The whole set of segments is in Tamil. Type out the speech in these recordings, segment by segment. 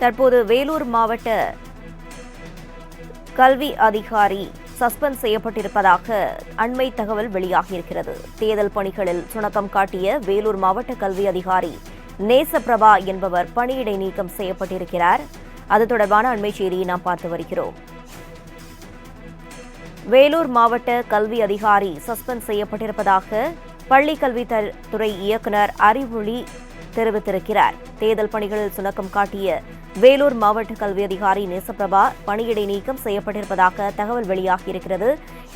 தற்போது வேலூர் மாவட்ட கல்வி அதிகாரி சஸ்பெண்ட் செய்யப்பட்டிருப்பதாக அண்மை தகவல் வெளியாகியிருக்கிறது. தேர்தல் பணிகளில் சுணக்கம் காட்டிய வேலூர் மாவட்ட கல்வி அதிகாரி நேசப்பிரபா என்பவர் பணியிடை நீக்கம் செய்யப்பட்டிருக்கிறார். அது தொடர்பான அண்மை செய்தியை நாம் பார்த்து வருகிறோம். வேலூர் மாவட்ட கல்வி அதிகாரி சஸ்பெண்ட் செய்யப்பட்டிருப்பதாக பள்ளி கல்வித்துறை இயக்குநர் அறிவொளி தெரிவித்திருக்கிறார். தேர்தல் பணிகளில் சுணக்கம் காட்டிய வேலூர் மாவட்ட கல்வி அதிகாரி நேசப்பிரபா பணியிடை நீக்கம் செய்யப்பட்டிருப்பதாக தகவல் வெளியாகியிருக்கிறது.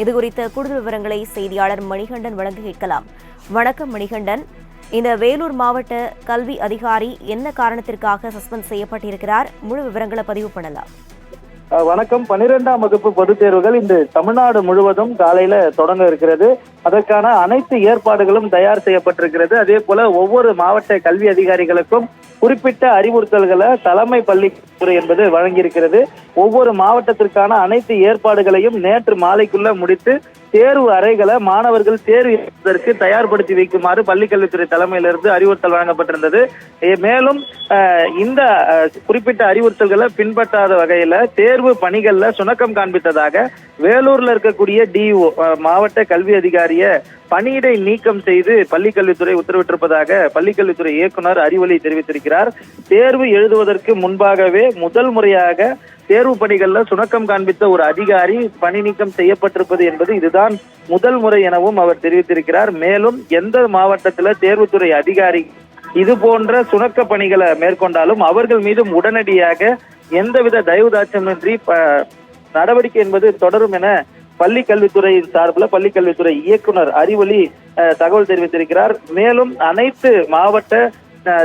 இதுகுறித்த கூடுதல் விவரங்களை செய்தியாளர் மணிகண்டன் வழங்க கேட்கலாம். வணக்கம் மணிகண்டன், இந்த வேலூர் மாவட்ட கல்வி அதிகாரி என்ன காரணத்திற்காக சஸ்பெண்ட் செய்யப்பட்டிருக்கிறார்? முழு விவரங்களை பதிவு பண்ணலாம். வணக்கம். 12ஆம் வகுப்பு பொதுத் தேர்வுகள் இன்று தமிழ்நாடு முழுவதும் காலையில தொடங்க இருக்கிறது. அதற்கான அனைத்து ஏற்பாடுகளும் தயார் செய்யப்பட்டிருக்கிறது. அதே போல ஒவ்வொரு மாவட்ட கல்வி அதிகாரிகளுக்கும் குறிப்பிட்ட அறிவுறுத்தல்களை தலைமை பள்ளித்துறை என்பது வழங்கியிருக்கிறது. ஒவ்வொரு மாவட்டத்திற்கான அனைத்து ஏற்பாடுகளையும் நேற்று மாலைக்குள்ள முடித்து தேர்வு அறைகளை மாணவர்கள் தேர்வு எழுதுவதற்கு தயார்படுத்தி வைக்குமாறு பள்ளிக்கல்வித்துறை தலைமையிலிருந்து அறிவுறுத்தல் வழங்கப்பட்டிருந்தது. மேலும் இந்த குறிப்பிட்ட அறிவுறுத்தல்களை பின்பற்றாத வகையில தேர்வு பணிகள்ல சுணக்கம் காண்பித்ததாக வேலூர்ல இருக்கக்கூடிய டிஓ மாவட்ட கல்வி அதிகாரிய பணியிடை நீக்கம் செய்து பள்ளிக்கல்வித்துறை உத்தரவிட்டிருப்பதாக பள்ளிக்கல்வித்துறை இயக்குநர் அறிவொளி தெரிவித்திருக்கிறார். தேர்வு எழுதுவதற்கு முன்பாகவே முதல் முறையாக தேர்வு பணிகள்ல சுணக்கம் காண்பித்த ஒரு அதிகாரி பணி நீக்கம் செய்யப்பட்டிருப்பது என்பது இதுதான் முதல் முறை எனவும் அவர் தெரிவித்திருக்கிறார். மேலும் எந்த மாவட்டத்துல தேர்வுத்துறை அதிகாரி இது போன்ற சுணக்க பணிகளை மேற்கொண்டாலும் அவர்கள் மீதும் உடனடியாக எந்தவித தயவுதாட்சமின்றி நடவடிக்கை என்பது தொடரும் என பள்ளி கல்வித்துறையின் சார்பில் பள்ளி கல்வித்துறை இயக்குனர் அறிவொளி தகவல் தெரிவித்திருக்கிறார். மேலும் அனைத்து மாவட்ட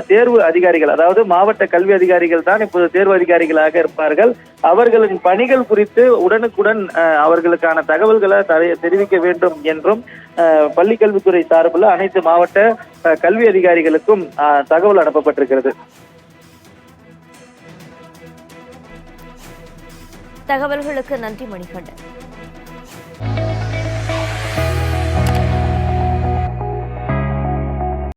தேர்வு அதிகாரிகள், அதாவது மாவட்ட கல்வி அதிகாரிகள் தான் இப்போது தேர்வு அதிகாரிகளாக இருப்பார்கள். அவர்களின் பணிகள் குறித்து உடனுக்குடன் அவர்களுக்கான தகவல்களை தெரிவிக்க வேண்டும் என்றும் பள்ளி கல்வித்துறை சார்பில் அனைத்து மாவட்ட கல்வி அதிகாரிகளுக்கும் தகவல் அனுப்பப்பட்டிருக்கிறது. தகவல்களுக்கு நன்றி மணிகண்டன்.